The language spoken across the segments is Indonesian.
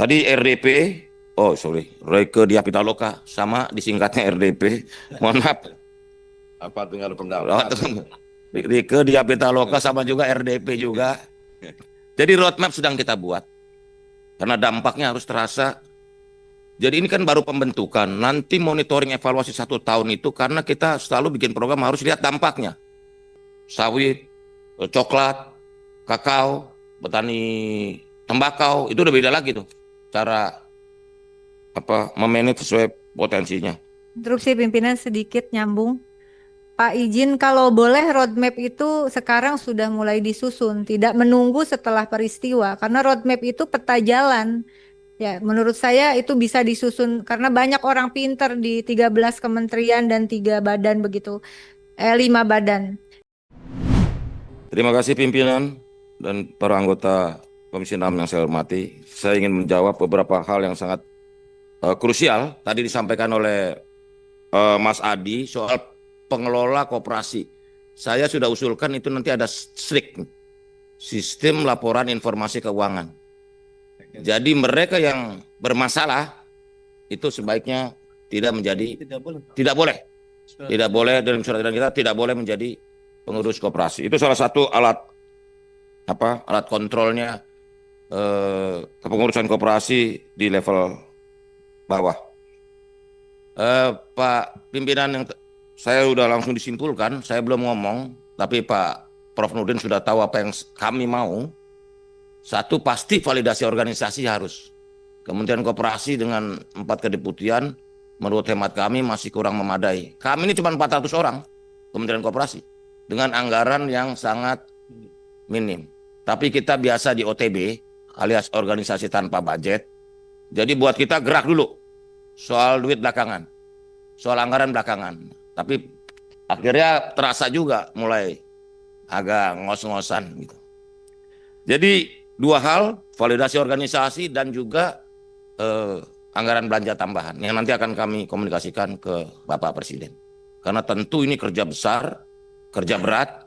Tadi RDP, oh sorry, Royke Diapitaloka, sama disingkatnya RDP. Mohon maaf. Apa dengar pendapat? Royke Diapitaloka sama juga RDP juga. Jadi roadmap sedang kita buat. Karena dampaknya harus terasa. Jadi ini kan baru pembentukan. Nanti monitoring evaluasi 1 tahun itu karena kita selalu bikin program harus lihat dampaknya. Sawit, coklat, kakao, petani tembakau, itu udah beda lagi tuh. Cara memanage sesuai potensinya. Instruksi pimpinan sedikit nyambung. Pak izin kalau boleh roadmap itu sekarang sudah mulai disusun, tidak menunggu setelah peristiwa, karena roadmap itu peta jalan. Ya, menurut saya itu bisa disusun karena banyak orang pinter di 13 kementerian dan 3 badan begitu. 5 badan. Terima kasih pimpinan dan para anggota Komisi 6 yang saya hormati. Saya ingin menjawab beberapa hal yang sangat krusial. Tadi disampaikan oleh Mas Adi soal pengelola koperasi. Saya sudah usulkan itu nanti ada SLIK, Sistem Laporan Informasi Keuangan. Jadi mereka yang bermasalah itu sebaiknya tidak boleh dalam surat edaran kita tidak boleh menjadi pengurus koperasi. Itu salah satu alat kontrolnya kepengurusan koperasi di level bawah. Pak pimpinan, yang saya sudah langsung disimpulkan, saya belum ngomong, tapi Pak Prof Nurdin sudah tahu apa yang kami mau. Satu, pasti validasi organisasi harus. Kementerian Koperasi dengan 4 kedeputian, menurut hemat kami masih kurang memadai. Kami ini cuma 400 orang, Kementerian Koperasi, dengan anggaran yang sangat minim. Tapi kita biasa di OTB, alias organisasi tanpa budget. Jadi buat kita gerak dulu. Soal duit belakangan, soal anggaran belakangan. Tapi akhirnya terasa juga mulai agak ngos-ngosan gitu. Jadi 2 hal, validasi organisasi dan juga anggaran belanja tambahan yang nanti akan kami komunikasikan ke Bapak Presiden. Karena tentu ini kerja besar, kerja berat,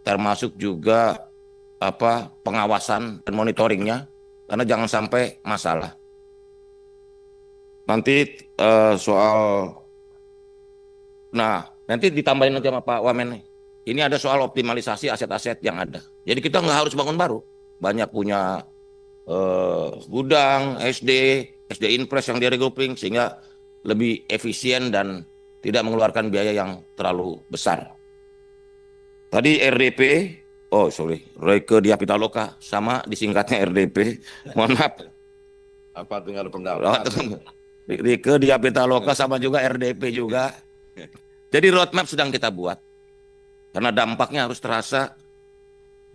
termasuk juga pengawasan dan monitoringnya, karena jangan sampai masalah. Nanti nanti ditambahin nanti sama Pak Wamen nih. Ini ada soal optimalisasi aset-aset yang ada. Jadi kita nggak harus bangun baru. Banyak punya gudang, SD Inpres yang di-regrouping sehingga lebih efisien dan tidak mengeluarkan biaya yang terlalu besar. Tadi RDP, oh sorry, Royke Diapitaloka, sama disingkatnya RDP. Mohon maaf. Apa dengar pendapat? Royke Diapitaloka sama juga RDP juga. Jadi roadmap sedang kita buat. Karena dampaknya harus terasa.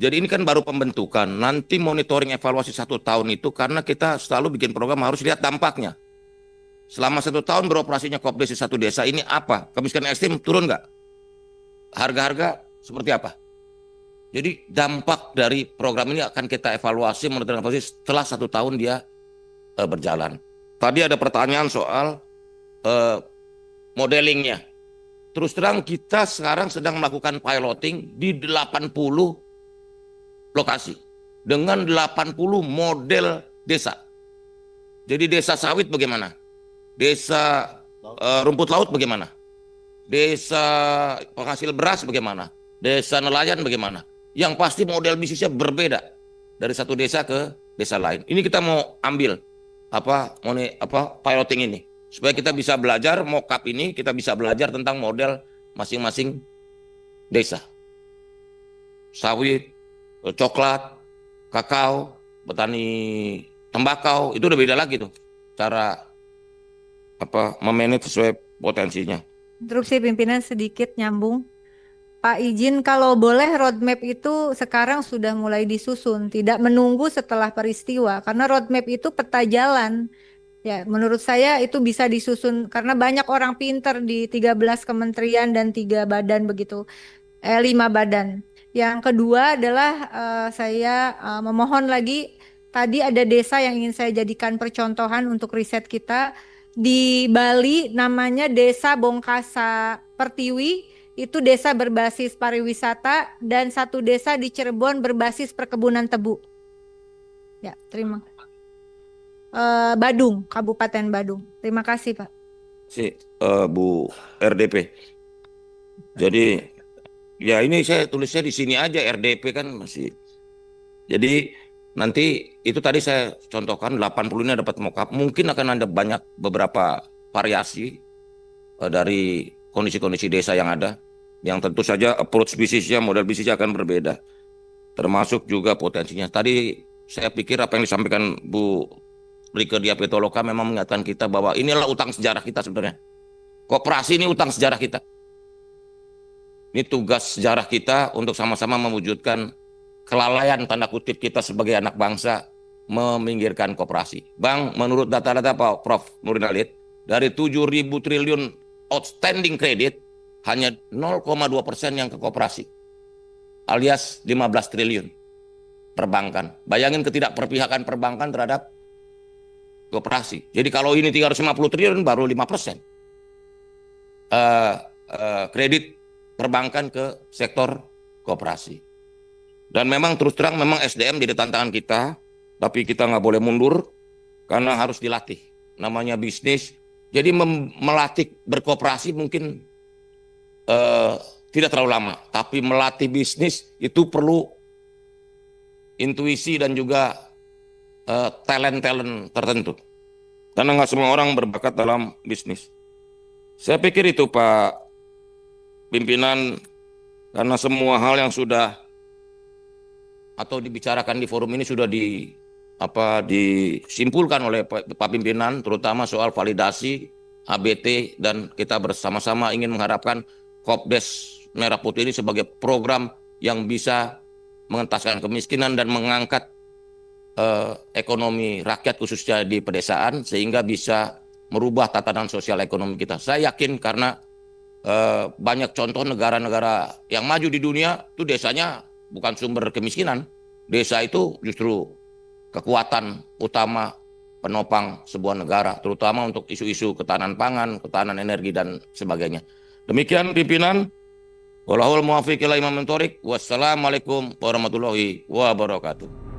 Jadi ini kan baru pembentukan. Nanti monitoring evaluasi 1 tahun itu karena kita selalu bikin program harus lihat dampaknya. Selama 1 tahun beroperasinya Kopdes di 1 desa ini apa? Kemiskinan ekstrim turun nggak? Harga-harga seperti apa? Jadi dampak dari program ini akan kita evaluasi, monitoring evaluasi setelah 1 tahun dia berjalan. Tadi ada pertanyaan soal modelingnya. Terus terang kita sekarang sedang melakukan piloting di 80 lokasi dengan 80 model desa. Jadi desa sawit bagaimana? Desa rumput laut bagaimana? Desa penghasil beras bagaimana? Desa nelayan bagaimana? Yang pasti model bisnisnya berbeda dari satu desa ke desa lain. Ini kita mau ambil piloting ini supaya kita bisa belajar mock-up ini, kita bisa belajar tentang model masing-masing desa. Sawit, coklat, kakao, petani tembakau, itu udah beda lagi tuh cara memanage sesuai potensinya. Instruksi pimpinan sedikit nyambung. Pak izin kalau boleh roadmap itu sekarang sudah mulai disusun, tidak menunggu setelah peristiwa, karena roadmap itu peta jalan. Ya, menurut saya itu bisa disusun karena banyak orang pinter di 13 kementerian dan 3 badan begitu. 5 badan. Yang kedua adalah saya memohon lagi, tadi ada desa yang ingin saya jadikan percontohan untuk riset kita. Di Bali namanya Desa Bongkasa Pertiwi, itu desa berbasis pariwisata, dan 1 desa di Cirebon berbasis perkebunan tebu. Ya, terima kasih. Badung, Kabupaten Badung. Terima kasih, Pak. Si Bu RDP. Jadi ya ini saya tulisnya di sini aja RDP kan masih. Jadi nanti itu tadi saya contohkan 80 ini dapat mockup. Mungkin akan ada banyak beberapa variasi dari kondisi-kondisi desa yang ada. Yang tentu saja approach bisnisnya, model bisnisnya akan berbeda. Termasuk juga potensinya. Tadi saya pikir apa yang disampaikan Bu Rike Diah Pitaloka memang mengingatkan kita bahwa inilah utang sejarah kita sebenarnya. Koperasi ini utang sejarah kita. Ini tugas sejarah kita untuk sama-sama mewujudkan kelalaian tanda kutip kita sebagai anak bangsa meminggirkan koperasi. Bang, menurut data-data Pak Prof. Nurdin Halid, dari 7.000 triliun outstanding kredit, hanya 0,2% yang ke koperasi, alias 15 triliun perbankan. Bayangin ketidakperpihakan perbankan terhadap koperasi. Jadi kalau ini 350 triliun baru 5% kredit perbankan ke sektor koperasi. Dan memang terus terang memang SDM jadi tantangan kita, tapi kita nggak boleh mundur karena harus dilatih. Namanya bisnis, jadi melatih berkoperasi mungkin tidak terlalu lama, tapi melatih bisnis itu perlu intuisi dan juga talent-talent tertentu. Karena nggak semua orang berbakat dalam bisnis. Saya pikir itu Pak Pimpinan, karena semua hal yang sudah atau dibicarakan di forum ini sudah disimpulkan oleh Pak Pimpinan, terutama soal validasi ABT, dan kita bersama-sama ingin mengharapkan Kopdes Merah Putih ini sebagai program yang bisa mengentaskan kemiskinan dan mengangkat ekonomi rakyat khususnya di pedesaan sehingga bisa merubah tatanan sosial ekonomi kita. Saya yakin karena banyak contoh negara-negara yang maju di dunia itu desanya bukan sumber kemiskinan. Desa itu justru kekuatan utama penopang sebuah negara, terutama untuk isu-isu ketahanan pangan, ketahanan energi dan sebagainya. Demikian pimpinan. Wallahul muwaffiq ila imam mentorik. Wassalamualaikum warahmatullahi wabarakatuh.